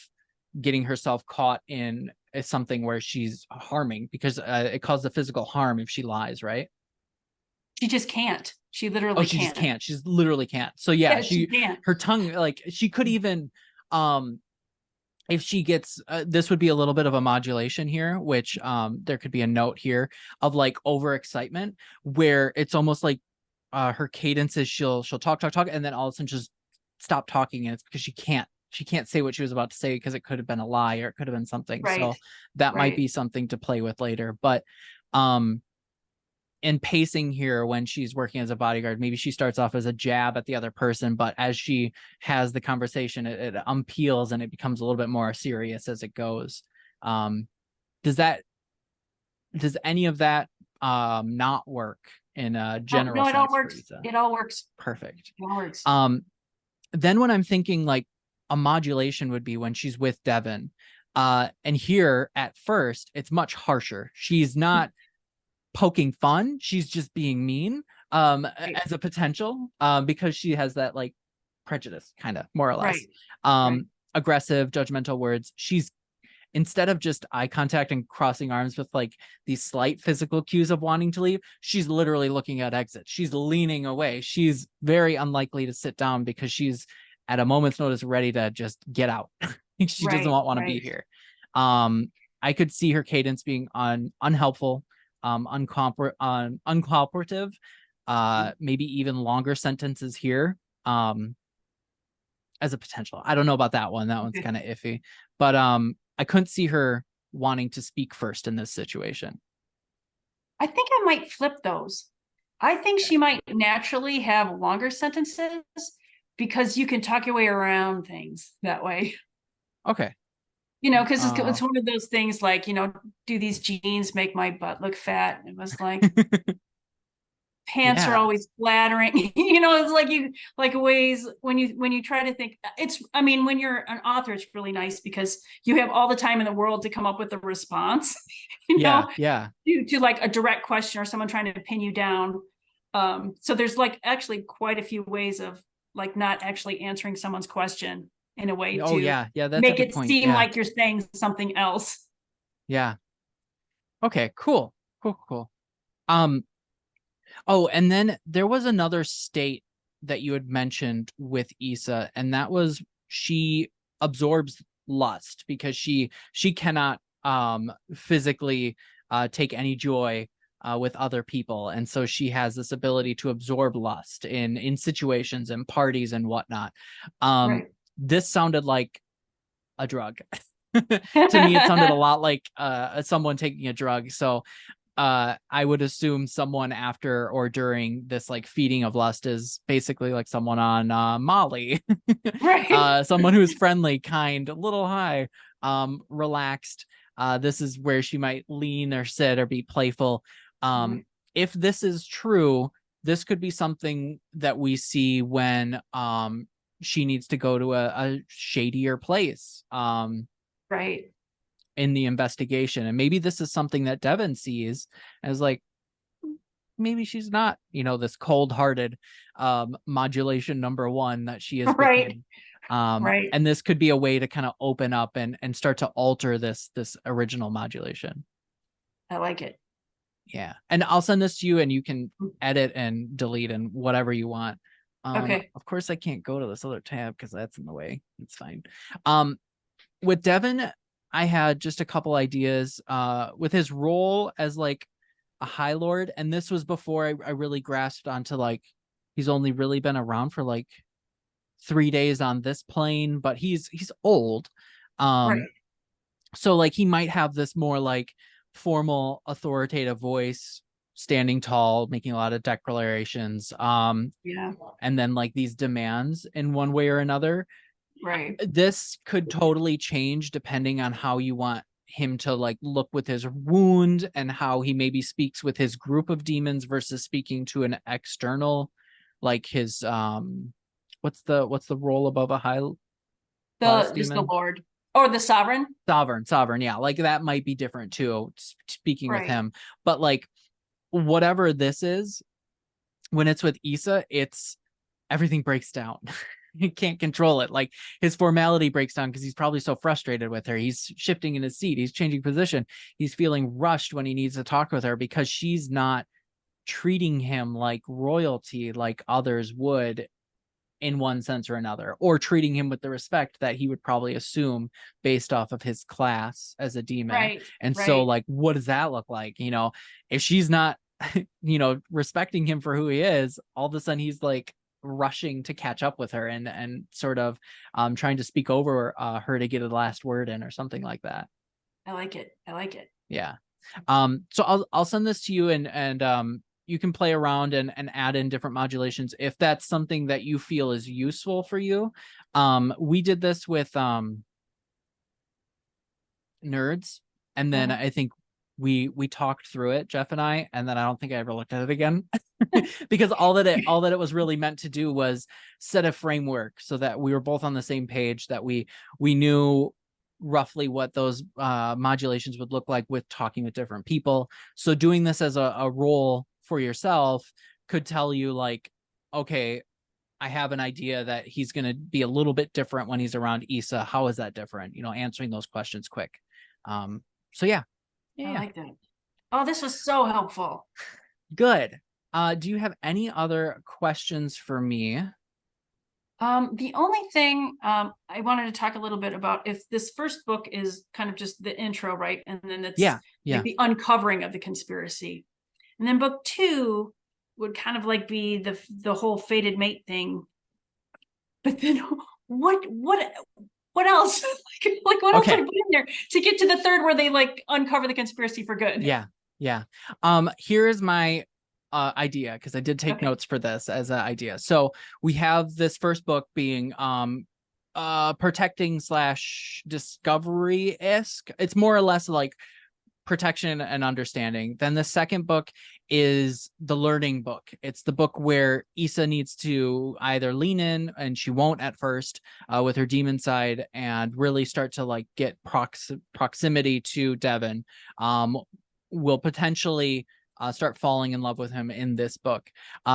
getting herself caught in something where she's harming, because it causes a physical harm if she lies, right? She just can't. She Oh, literally she just can't. can't. She's literally can't. So yeah, Yeah, she can't. her tongue, like she could even, if she gets, this would be a little bit of a modulation here, which there could be a note here of like overexcitement, where it's almost like her cadence is she'll talk, and then all of a sudden just stop talking, and it's because she can't say what she was about to say because it could have been a lie or it could have been something. Right. So that might Right. be something to play with later. But um in pacing here, when she's working as a bodyguard, maybe she starts off as a jab at the other person, but as she has the conversation, it unpeels and it becomes a little bit more serious as it goes. um does any of that not work in a Oh, general no, it all sense for works. Isa? It all works. Perfect. It all works. um then when I'm thinking like a modulation would be when she's with Devin. And here at first it's much harsher. She's not poking fun, she's just being mean, Right. as a potential, because she has that like prejudice, kind of, more or less. Right. Right. Aggressive, judgmental words. She's, instead of just eye contact and crossing arms with like these slight physical cues of wanting to leave, she's literally looking at exit. She's leaning away. She's very unlikely to sit down because she's at a moment's notice ready to just get out. She doesn't Right. want to be Right. here. I could see her cadence being unhelpful, uncooperative, maybe even longer sentences here, as a potential. I don't know about that one. That one's Okay. kind of iffy, but I couldn't see her wanting to speak first in this situation. I think I might flip those. I think she might naturally have longer sentences because you can talk your way around things that way. Okay. Because Uh, it's one of those things like, do these jeans make my butt look fat? It was like pants are yeah, always flattering. It's like you like ways when you try to think I mean, when you're an author, it's really nice because you have all the time in the world to come up with a response, you yeah, know, yeah. to like a direct question or someone trying to pin you down. So there's like actually quite a few ways of like not actually answering someone's question in a way Oh to yeah, yeah. That's a make good it point. seem Yeah, like you're saying something else. yeah. Okay, cool, cool, cool. Um, oh, and then there was another state that you had mentioned with Issa, and that was she absorbs lust because she cannot physically take any joy with other people, and so she has this ability to absorb lust in situations and parties and whatnot. Um, Right. this sounded like a drug. To me, it sounded a lot like someone taking a drug. So I would assume someone after or during this like feeding of lust is basically like someone on Molly. Right. Someone who's friendly, kind, a little high, relaxed. This is where she might lean or sit or be playful. Um, Right. if this is true, this could be something that we see when she needs to go to a shadier place. Right. In the investigation. And maybe this is something that Devin sees as like, maybe she's not, this cold-hearted modulation number one that she has Right. become. Right. And this could be a way to kind of open up and start to alter this original modulation. I like it. Yeah. And I'll send this to you and you can edit and delete and whatever you want. Okay. Of course I can't go to this other tab because that's in the way. It's fine. With Devin, I had just a couple ideas with his role as like a High Lord, and this was before I really grasped onto like he's only really been around for like 3 days on this plane, but he's old. Right. So like he might have this more like formal authoritative voice, standing tall, making a lot of declarations, Yeah. and then like these demands in one way or another. Right. This could totally change depending on how you want him to like look with his wound and how he maybe speaks with his group of demons versus speaking to an external, like his what's the role above a high class Just the demon? Lord or the sovereign. Sovereign, yeah, like that might be different too, speaking with Right. him. But like whatever this is, when it's with Issa, it's everything breaks down. He can't control it. Like his formality breaks down because he's probably so frustrated with her. He's shifting in his seat. He's changing position. He's feeling rushed when he needs to talk with her because she's not treating him like royalty like others would in one sense or another, or treating him with the respect that he would probably assume based off of his class as a demon. Right. And so Right. like, what does that look like? If she's not respecting him for who he is, all of a sudden he's like rushing to catch up with her and sort of trying to speak over her to get a last word in or something like that. I like it. I like it. Yeah. So I'll send this to you, and you can play around and add in different modulations if that's something that you feel is useful for you. We did this with Nerds, and then I think we talked through it, Jeff and I, and then I don't think I ever looked at it again because all that it was really meant to do was set a framework so that we were both on the same page, that we knew roughly what those modulations would look like with talking with different people. So doing this as a role for yourself could tell you like, okay, I have an idea that he's going to be a little bit different when he's around Issa. How is that different? Answering those questions quick. So yeah. I like that. Oh, this was so helpful. Good. Do you have any other questions for me? The only thing I wanted to talk a little bit about, if this first book is kind of just the intro, right? And then it's like the uncovering of the conspiracy. And then book 2 would kind of like be the whole fated mate thing. But then what else? like what else would I put in there to get to the third where they like uncover the conspiracy for good? Yeah. Here is my idea, because I did take notes for this as an idea. So we have this first book being protecting / discovery-esque. It's more or less like protection and understanding. Then the second book is the learning book. It's the book where Issa needs to either lean in, and she won't at first, with her demon side, and really start to like get proximity to Devon. Will potentially start falling in love with him in this book.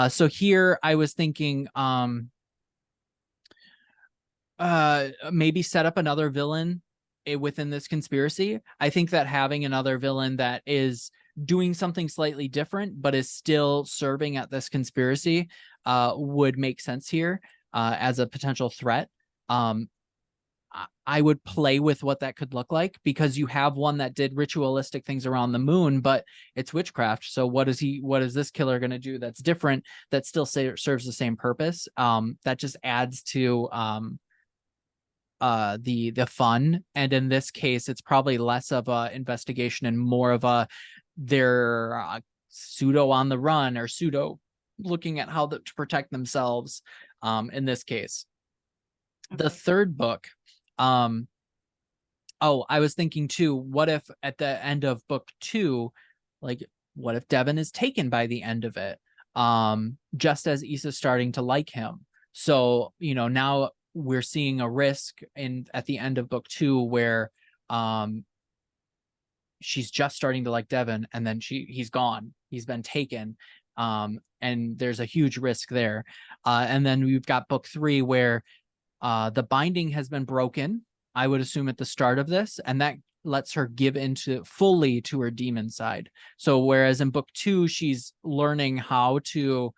So here I was thinking maybe set up another villain within this conspiracy. I think that having another villain that is doing something slightly different but is still serving at this conspiracy would make sense here as a potential threat. I would play with what that could look like, because you have one that did ritualistic things around the moon, but it's witchcraft. So what is this killer going to do that's different, that still serves the same purpose? That just adds to the fun. And in this case, it's probably less of a investigation and more of a they're pseudo on the run, or pseudo looking at how to protect themselves in this case. The third book, I was thinking too, what if at the end of book 2, like what if Devon is taken by the end of it, just as Issa's starting to like him? So now we're seeing a risk at the end of book 2 where she's just starting to like Devon, and then he's gone, he's been taken, and there's a huge risk there. And then we've got book 3 where the binding has been broken, I would assume, at the start of this, and that lets her give into fully to her demon side. So whereas in book 2, she's learning how to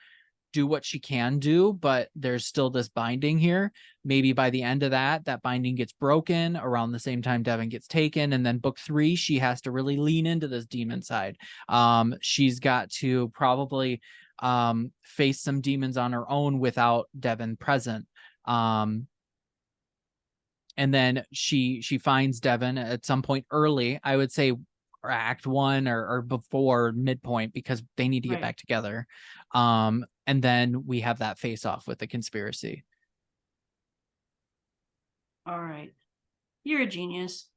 do what she can do, but there's still this binding here. Maybe by the end of that binding gets broken around the same time Devon gets taken. And then book 3, she has to really lean into this demon side. She's got to probably face some demons on her own without Devon present. And then she finds Devon at some point early, I would say act 1 or before midpoint, because they need to get back together. And then we have that face off with the conspiracy. All right. You're a genius.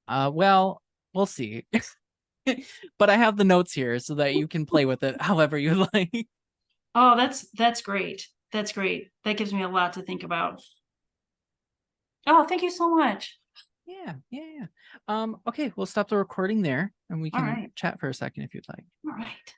Well, we'll see. But I have the notes here so that you can play with it however you like. Oh, that's great. That's great. That gives me a lot to think about. Oh, thank you so much. Yeah. Okay, we'll stop the recording there, and we can chat for a second if you'd like. All right.